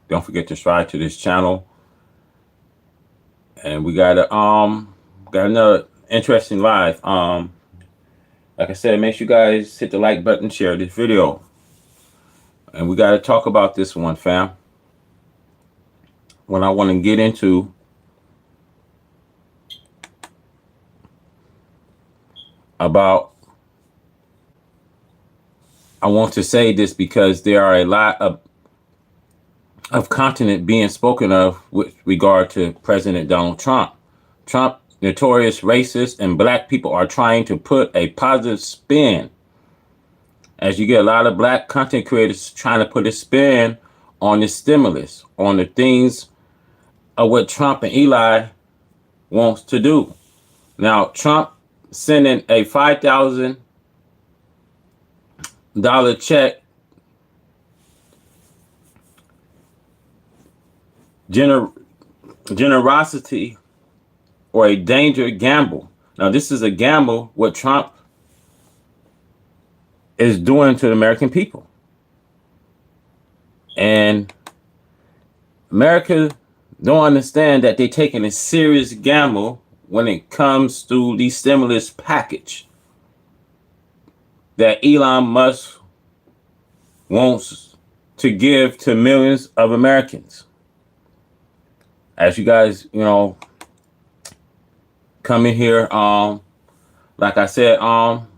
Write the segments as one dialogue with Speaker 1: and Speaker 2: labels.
Speaker 1: Don't forget to subscribe to this channel. And we got another interesting live. Like I said, make sure you guys hit the like button, share this video. And we gotta talk about this one, fam. What I want to get into about I want to say this because there are a lot of content being spoken of with regard to President Donald Trump. Trump, notorious racist, and black people are trying to put a positive spin. As you get a lot of black content creators trying to put a spin on the stimulus, on the things of what Trump and Eli wants to do. Now, Trump sending a $5,000 check, generosity, or a danger gamble. Now, this is a gamble what Trump is doing to the American people. And America don't understand that they're taking a serious gamble when it comes to the stimulus package that Elon Musk wants to give to millions of Americans. As you guys, come in here, like I said,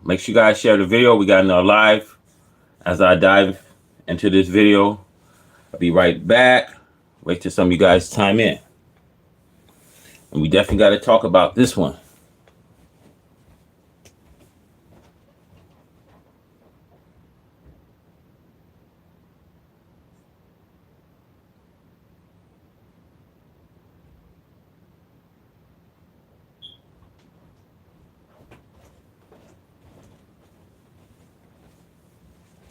Speaker 1: make sure you guys share the video. We got another live. As I dive into this video, I'll be right back. Wait till some of you guys chime in. And we definitely got to talk about this one.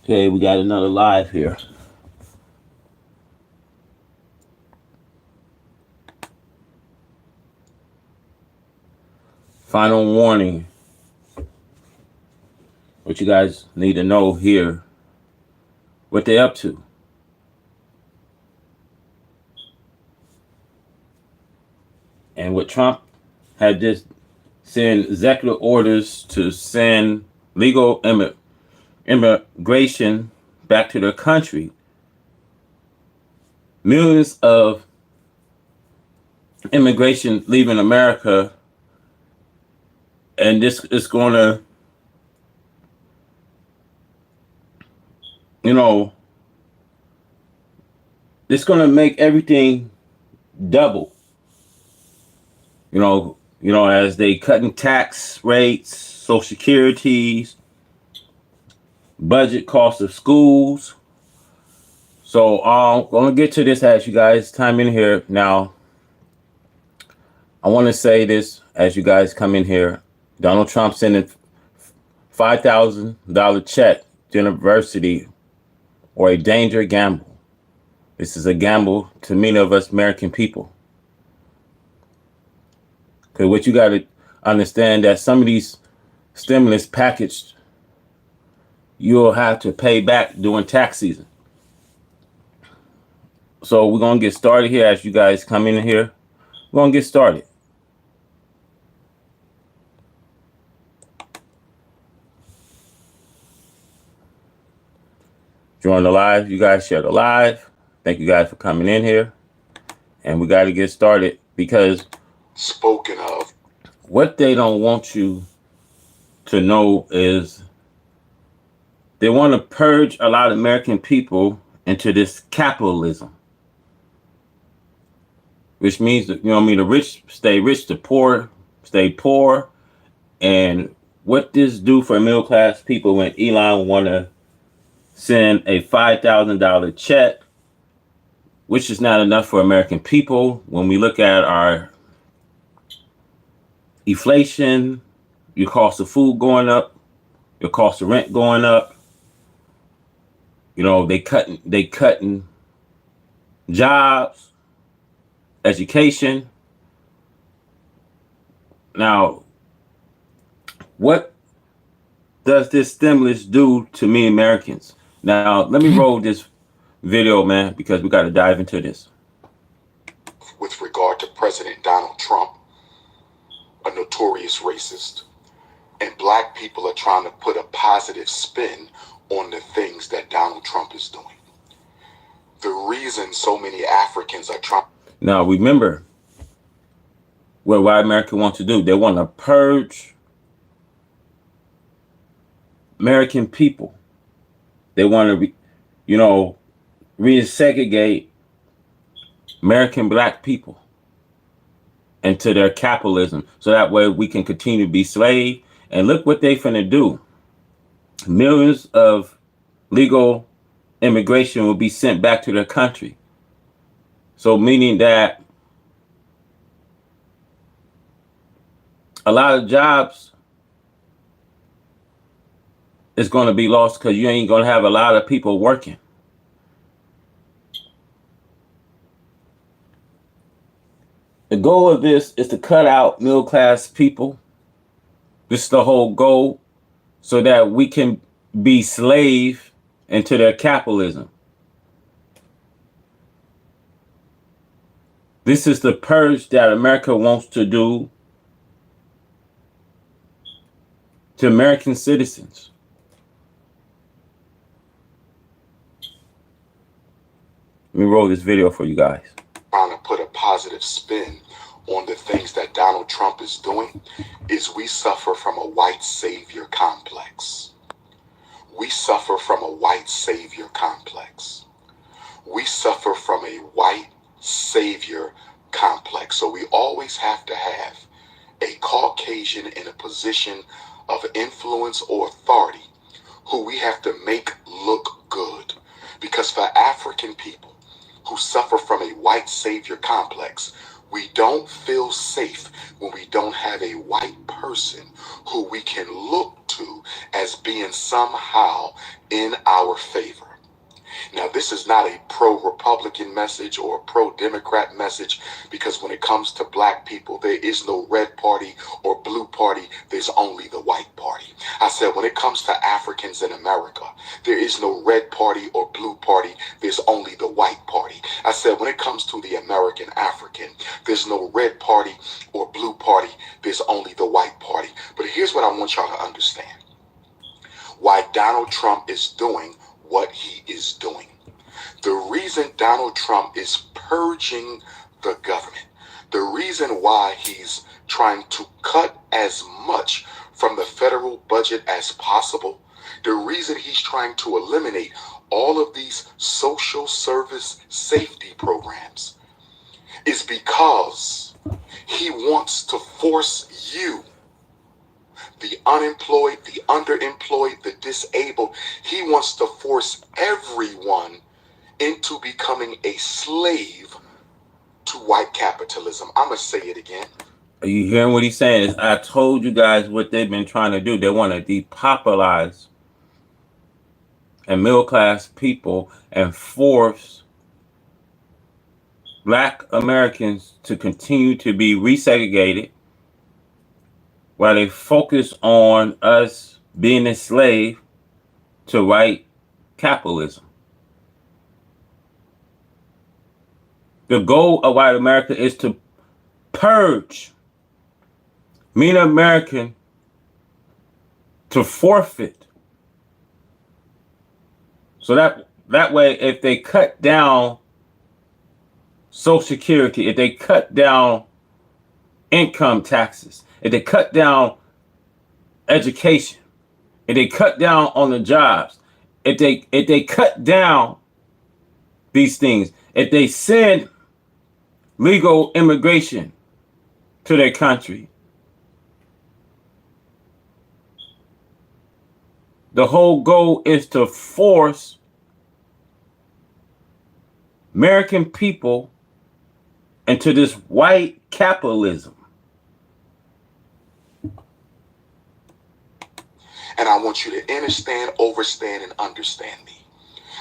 Speaker 1: Okay, we got another live here. Final warning. What you guys need to know here. What they up to. And what Trump had just sent executive orders to send legal immigration back to their country. Millions of immigration leaving America, and this is going to, it's going to make everything double. As they cutting tax rates, social securities, budget costs of schools. So I'm going to get to this as you guys time in here. Now, I want to say this as you guys come in here. Donald Trump sending $5,000 check to university or a danger gamble. This is a gamble to many of us American people. Because what you got to understand that some of these stimulus package you'll have to pay back during tax season. So we're going to get started here as you guys come in here. We're going to get started. Join the live. You guys share the live. Thank you guys for coming in here. And we got to get started because
Speaker 2: spoken of.
Speaker 1: What they don't want you to know is they want to purge a lot of American people into this capitalism, which means that, the rich stay rich, the poor stay poor. And what this do for middle class people when Elon want to send a $5,000 check, which is not enough for American people. When we look at our inflation, your cost of food going up, your cost of rent going up. They cutting jobs, education. Now, what does this stimulus do to me Americans? Now, let me roll this video, man, because we got to dive into this.
Speaker 2: With regard to President Donald Trump, a notorious racist, and black people are trying to put a positive spin on the things that Donald Trump is doing. The reason so many Africans are trying.
Speaker 1: Now, remember what white America wants to do. They want to purge American people. They want to, resegregate American black people into their capitalism, so that way we can continue to be slave. And look what they finna do. Millions of legal immigration will be sent back to their country. So meaning that a lot of jobs is going to be lost because you ain't going to have a lot of people working. The goal of this is to cut out middle class people. This is the whole goal, so that we can be slave into their capitalism. This is the purge that America wants to do to American citizens. Let me roll this video for you guys.
Speaker 2: Trying to put a positive spin on the things that Donald Trump is doing is we suffer from a white savior complex. We suffer from a white savior complex. We suffer from a white savior complex. So we always have to have a Caucasian in a position of influence or authority who we have to make look good. Because for African people who suffer from a white savior complex, we don't feel safe when we don't have a white person who we can look to as being somehow in our favor. Now, this is not a pro-Republican message or a pro-Democrat message, because when it comes to black people, there is no red party or blue party. There's only the white party. I said, when it comes to Africans in America, there is no red party or blue party. There's only the white party. I said, when it comes to the American African, there's no red party or blue party. There's only the white party. But here's what I want y'all to understand. Why Donald Trump is doing what he is doing. The reason Donald Trump is purging the government, the reason why he's trying to cut as much from the federal budget as possible, the reason he's trying to eliminate all of these social service safety programs is because he wants to force you, the unemployed, the underemployed, the disabled. He wants to force everyone into becoming a slave to white capitalism. I'm going to say it again.
Speaker 1: Are you hearing what he's saying? I told you guys what they've been trying to do. They want to depopularize and middle class people and force black Americans to continue to be resegregated, while they focus on us being a slave to white capitalism. The goal of white America is to purge mean American, to forfeit. So that way, if they cut down Social Security, if they cut down income taxes, if they cut down education, if they cut down on the jobs, if they cut down these things, if they send legal immigration to their country, the whole goal is to force American people into this white capitalism.
Speaker 2: And I want you to understand, overstand, and understand me.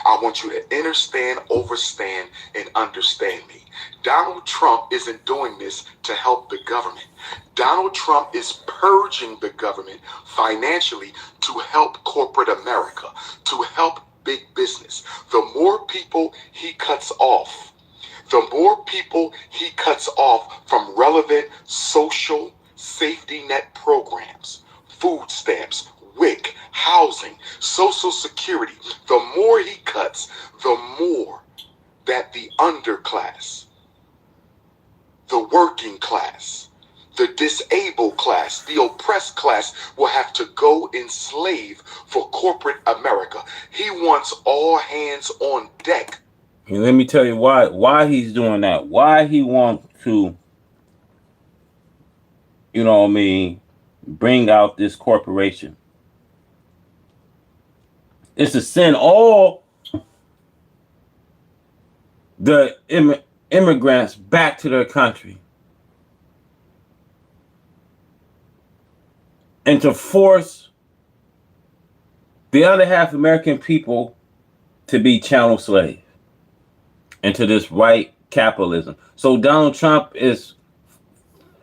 Speaker 2: I want you to understand, overstand, and understand me. Donald Trump isn't doing this to help the government. Donald Trump is purging the government financially to help corporate America, to help big business, the more people he cuts off, the more people he cuts off from relevant social safety net programs, food stamps, WIC, housing, Social Security, the more he cuts, the more that the underclass, the working class, the disabled class, the oppressed class will have to go enslave for corporate America. He wants all hands on deck.
Speaker 1: And let me tell you why he's doing that. Why he wants to, bring out this corporation. It's to send all the immigrants back to their country and to force the other half American people to be chattel slaves into this white capitalism. So Donald Trump is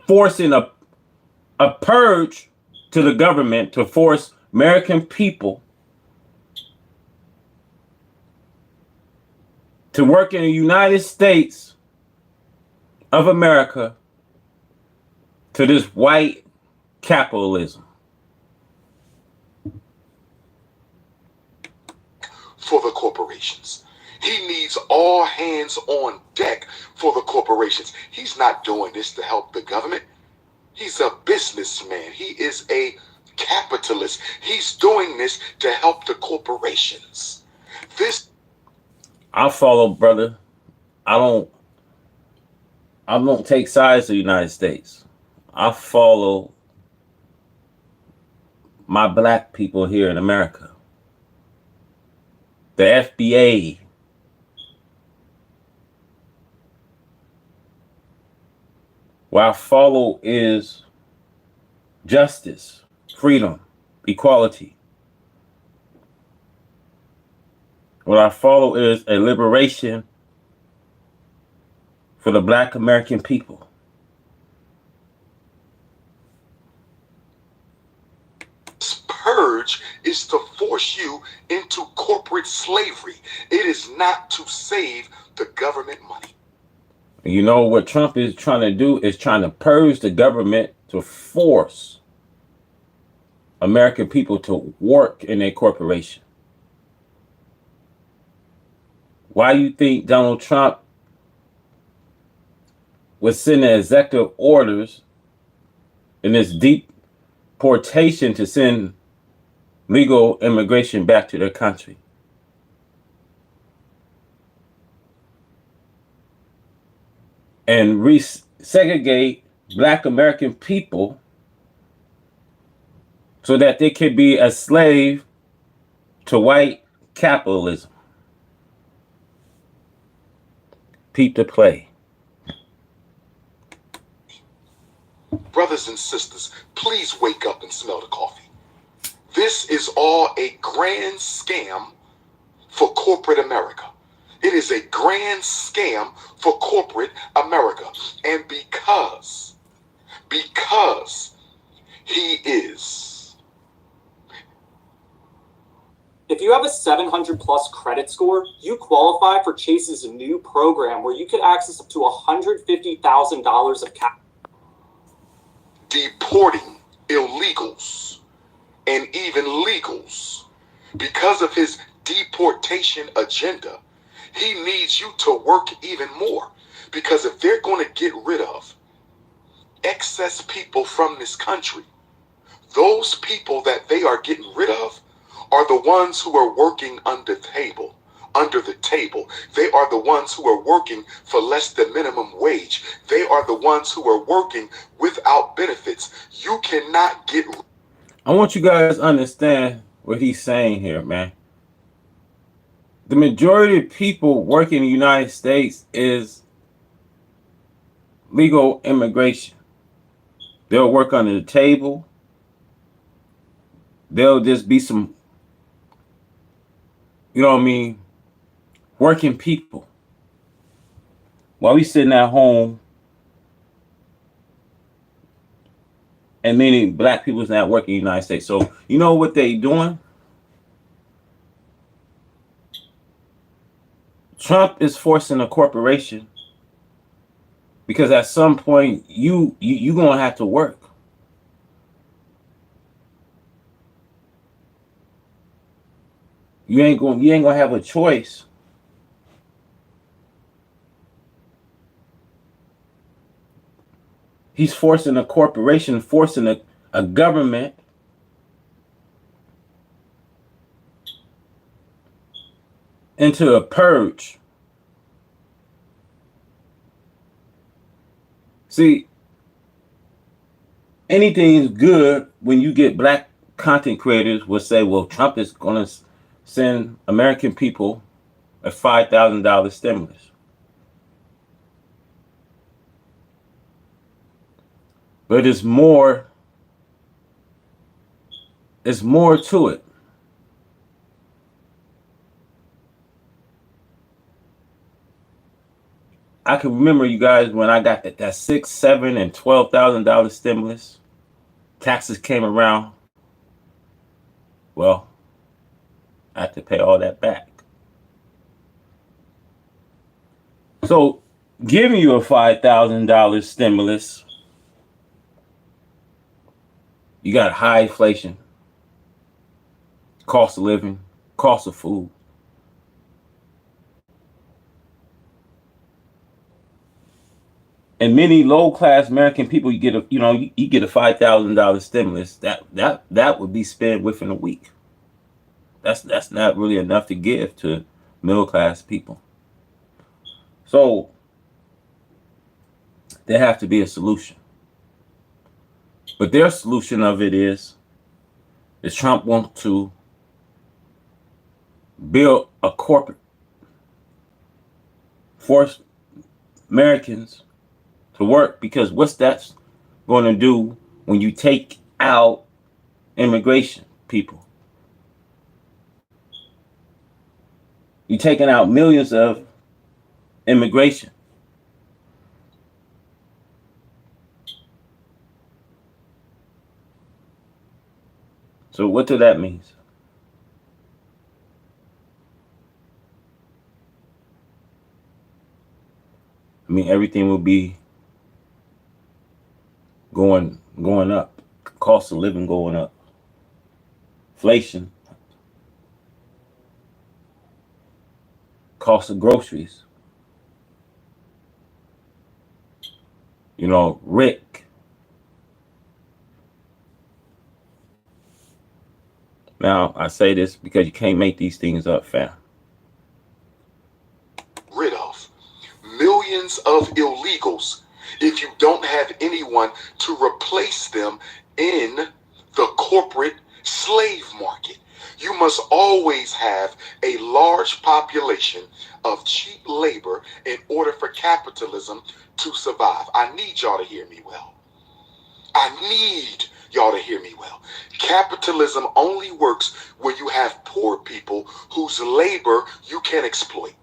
Speaker 1: forcing a purge to the government to force American people to work in the United States of America to this white capitalism.
Speaker 2: For the corporations. He needs all hands on deck for the corporations. He's not doing this to help the government. He's a businessman. He is a capitalist. He's doing this to help the corporations.
Speaker 1: I follow, brother. I don't take sides of the United States. I follow my black people here in America. The FBA. What I follow is justice, freedom, equality. What I follow is a liberation for the black American people.
Speaker 2: Purge is to force you into corporate slavery. It is not to save the government money.
Speaker 1: You know what Trump is trying to do is trying to purge the government to force American people to work in a corporation. Why you think Donald Trump was sending executive orders in this deportation to send legal immigration back to their country? And resegregate black American people so that they could be a slave to white capitalism. Peep the play.
Speaker 2: Brothers and sisters, please wake up and smell the coffee. This is all a grand scam for corporate America. It is a grand scam for corporate America. And because he is.
Speaker 3: If you have a 700 plus credit score, you qualify for Chase's new program where you could access up to $150,000 of cash.
Speaker 2: Deporting illegals and even legals. Because of his deportation agenda, he needs you to work even more. Because if they're going to get rid of excess people from this country, those people that they are getting rid of are the ones who are working under the table. They are the ones who are working for less than minimum wage. They are the ones who are working without benefits. You cannot get.
Speaker 1: I want you guys to understand what he's saying here, man. The majority of people working in the United States is legal immigration. They'll work under the table. They'll just be some, working people. While we sitting at home, and many black people's not working in the United States. So you know what they doing? Trump is forcing a corporation because at some point you gonna have to work. You ain't gonna have a choice. He's forcing a corporation, forcing a government into a purge. See, anything's good when you get black content creators will say, well, Trump is going to send American people a $5,000 stimulus. But it's more to it. I can remember, you guys, when I got that $6,000, $7,000, and $12,000 stimulus, taxes came around. Well, I had to pay all that back. So giving you a $5,000 stimulus, you got high inflation, cost of living, cost of food. And many low-class American people, you get a $5,000 stimulus. That would be spent within a week. That's not really enough to give to middle-class people. So there have to be a solution. But their solution of it is Trump wants to build a corporate, force Americans to work, because what's that going to do when you take out immigration people? You're taking out millions of immigration. So what do that mean? I mean, everything will be going up. Cost of living going up. Inflation. Cost of groceries. Rick. Now, I say this because you can't make these things up, fam.
Speaker 2: Rid of millions of illegals if you don't have anyone to replace them in the corporate slave market. You must always have a large population of cheap labor in order for capitalism to survive. I need y'all to hear me well. I need y'all to hear me well. Capitalism only works when you have poor people whose labor you can exploit.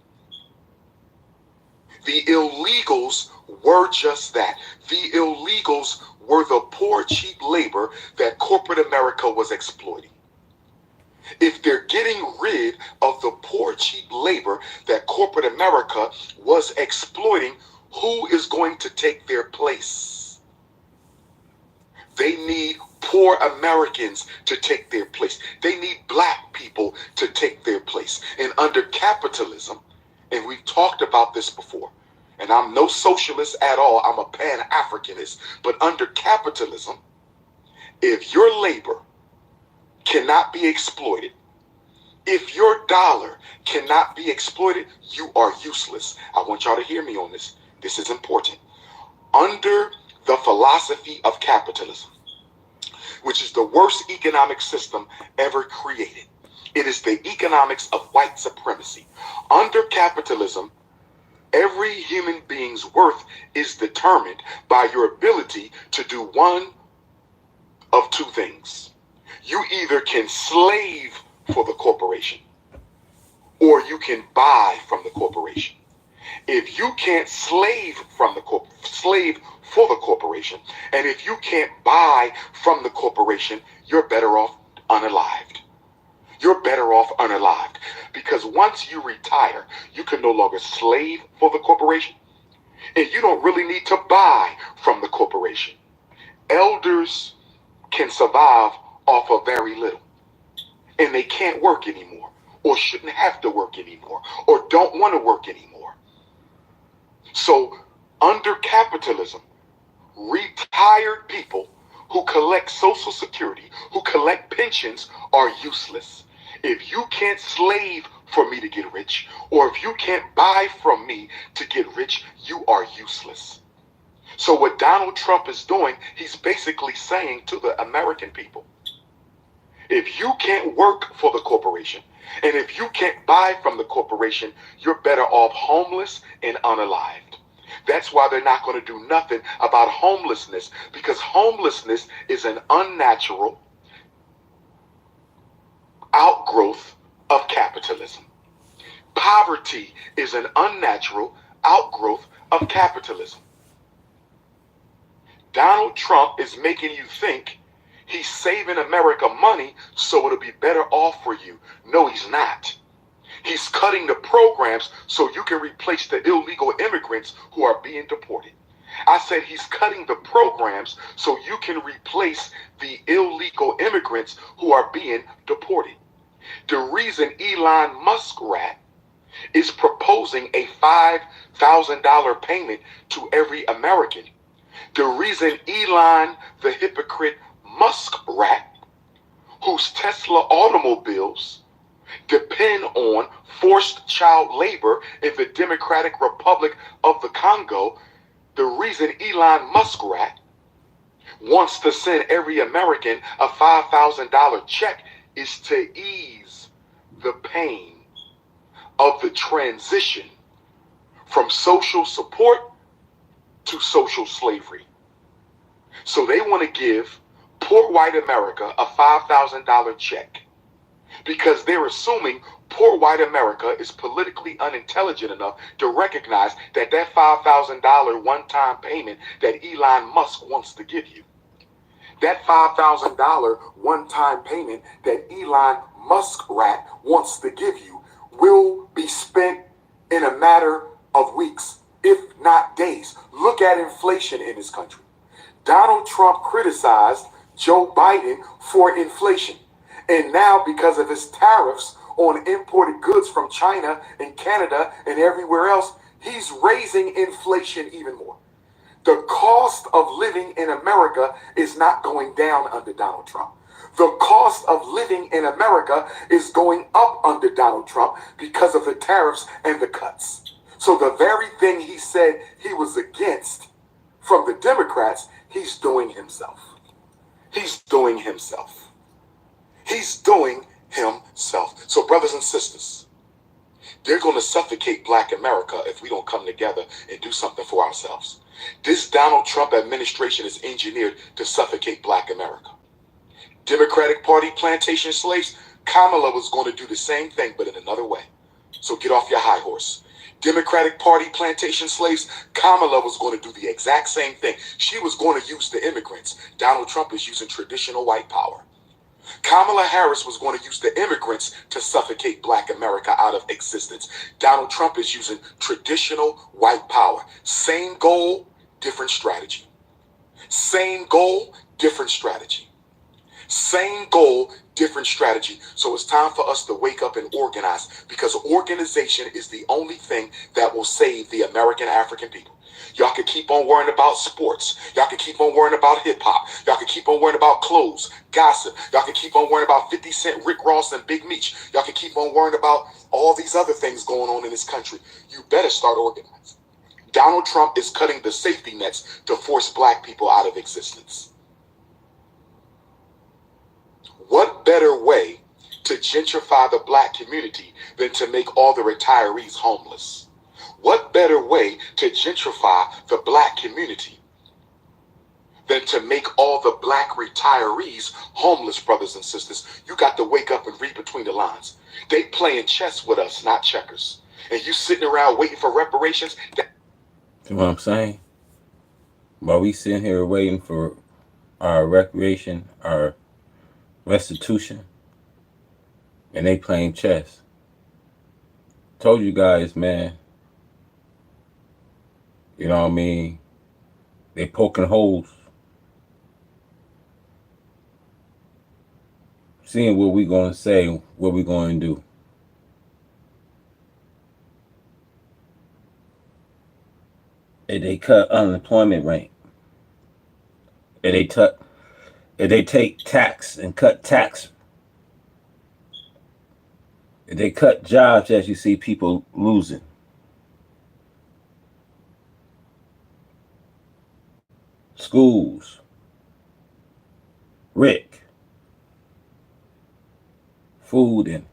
Speaker 2: The illegals were just that. The illegals were the poor, cheap labor that corporate America was exploiting. If they're getting rid of the poor, cheap labor that corporate America was exploiting, who is going to take their place? They need poor Americans to take their place. They need black people to take their place. And under capitalism, and we've talked about this before, and I'm no socialist at all, I'm a Pan-Africanist, but under capitalism, if your labor cannot be exploited, if your dollar cannot be exploited, you are useless. I want y'all to hear me on this. This is important. Under the philosophy of capitalism, which is the worst economic system ever created, it is the economics of white supremacy. Under capitalism, every human being's worth is determined by your ability to do one of two things. You either can slave for the corporation, or you can buy from the corporation. If you can't slave for the corporation, and if you can't buy from the corporation, you're better off unalived. you're better off unalived. Because once you retire, you can no longer slave for the corporation, and you don't really need to buy from the corporation. Elders can survive off of very little, and they can't work anymore, or shouldn't have to work anymore, or don't want to work anymore. So, under capitalism, retired people who collect Social Security, who collect pensions, are useless. If you can't slave for me to get rich, or if you can't buy from me to get rich, you are useless. So what Donald Trump is doing, he's basically saying to the American people, if you can't work for the corporation, and if you can't buy from the corporation, you're better off homeless and unalived. That's why they're not going to do nothing about homelessness, because homelessness is an unnatural outgrowth of capitalism. Poverty is an unnatural outgrowth of capitalism. Donald Trump is making you think he's saving America money so it'll be better off for you. No, he's not. He's cutting the programs so you can replace the illegal immigrants who are being deported. I said he's cutting the programs so you can replace the illegal immigrants who are being deported. The reason Elon Muskrat is proposing a $5,000 payment to every American, the reason Elon, the hypocrite Muskrat, whose Tesla automobiles depend on forced child labor in the Democratic Republic of the Congo, the reason Elon Muskrat wants to send every American a $5,000 check is to ease the pain of the transition from social support to social slavery. So they want to give poor white America a $5,000 check because they're assuming poor white America is politically unintelligent enough to recognize that that $5,000 one-time payment that Elon Musk wants to give you, that $5,000 one-time payment that Elon Muskrat wants to give you will be spent in a matter of weeks, if not days. Look at inflation in this country. Donald Trump criticized Joe Biden for inflation. And now, because of his tariffs on imported goods from China and Canada and everywhere else, he's raising inflation even more. The cost of living in America is not going down under Donald Trump. The cost of living in America is going up under Donald Trump because of the tariffs and the cuts. So the very thing he said he was against from the Democrats, he's doing himself. He's doing himself. He's doing himself. So brothers and sisters, they're going to suffocate Black America if we don't come together and do something for ourselves. This Donald Trump administration is engineered to suffocate Black America. Democratic Party plantation slaves, Kamala was going to do the same thing, but in another way. So get off your high horse. Democratic Party plantation slaves, Kamala was going to do the exact same thing. She was going to use the immigrants. Donald Trump is using traditional white power. Kamala Harris was going to use the immigrants to suffocate Black America out of existence. Donald Trump is using traditional white power. Same goal, different strategy. Same goal, different strategy. Same goal, different strategy. So it's time for us to wake up and organize, because organization is the only thing that will save the American African people. Y'all can keep on worrying about sports. Y'all can keep on worrying about hip hop. Y'all can keep on worrying about clothes, gossip. Y'all can keep on worrying about 50 Cent, Rick Ross, and Big Meech. Y'all can keep on worrying about all these other things going on in this country. You better start organizing. Donald Trump is cutting the safety nets to force Black people out of existence. What better way to gentrify the Black community than to make all the retirees homeless? What better way to gentrify the Black community than to make all the Black retirees homeless, brothers and sisters? You got to wake up and read between the lines. They playing chess with us, not checkers. And you sitting around waiting for reparations.
Speaker 1: You know what I'm saying? While we sitting here waiting for our recreation, our restitution, and they playing chess. Told you guys, man. You know what I mean? They poking holes, seeing what we gonna say, what we gonna do. And they cut unemployment rate. And they take tax and cut tax. And they cut jobs as you see people losing. Schools. Rick. Food and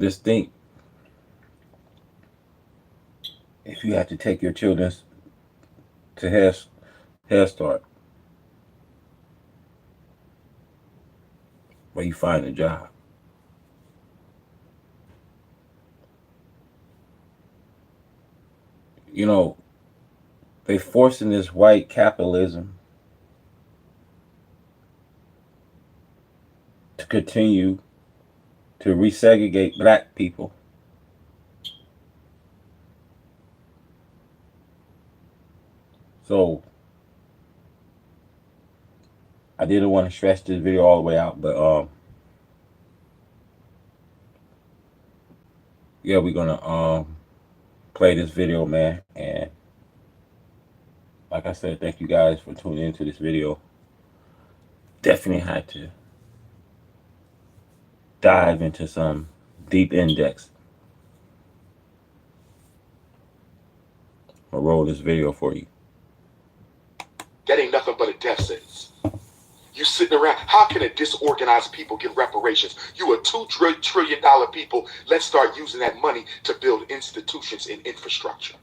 Speaker 1: just think if you have to take your children to Head Start, where you find a job. You know, they forcing this white capitalism to continue to resegregate black people. So I didn't want to stretch this video all the way out, but yeah, we're gonna play this video, man. And like I said, thank you guys for tuning into this video. Definitely had to dive into some deep index. I'll roll this video for you.
Speaker 2: That ain't nothing but a death sentence. You sitting around, how can a disorganized people get reparations? You a $2 trillion people. Let's start using that money to build institutions and infrastructure.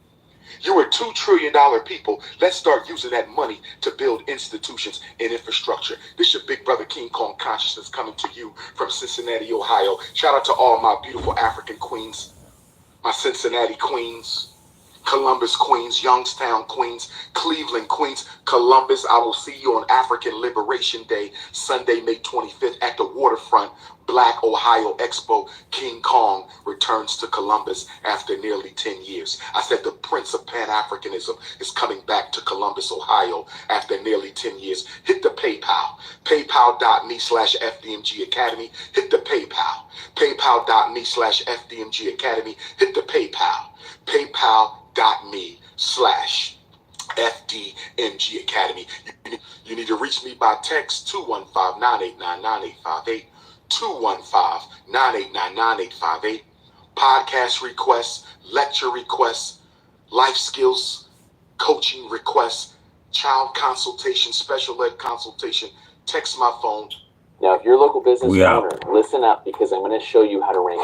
Speaker 2: You're a $2 trillion people. Let's start using that money to build institutions and infrastructure. This your big brother King Kong Consciousness coming to you from Cincinnati, Ohio. Shout out to all my beautiful African queens, my Cincinnati queens, Columbus Queens, Youngstown Queens, Cleveland Queens, Columbus. I will see you on African Liberation Day, Sunday, May 25th at the waterfront. Black Ohio Expo. King Kong returns to Columbus after nearly 10 years. I said the Prince of Pan-Africanism is coming back to Columbus, Ohio after nearly 10 years. Hit the PayPal, paypal.me/FDMG Academy. Hit the PayPal, paypal.me/FDMG Academy. Hit the PayPal, paypal.me/FDMG Academy. You need to reach me by text 215-989-9858. 215-989-9858. Podcast requests, lecture requests, life skills, coaching requests, child consultation, special ed consultation. Text my phone.
Speaker 3: Now, if you're a local business
Speaker 1: We out.
Speaker 3: owner, listen up because I'm going to show you how to rank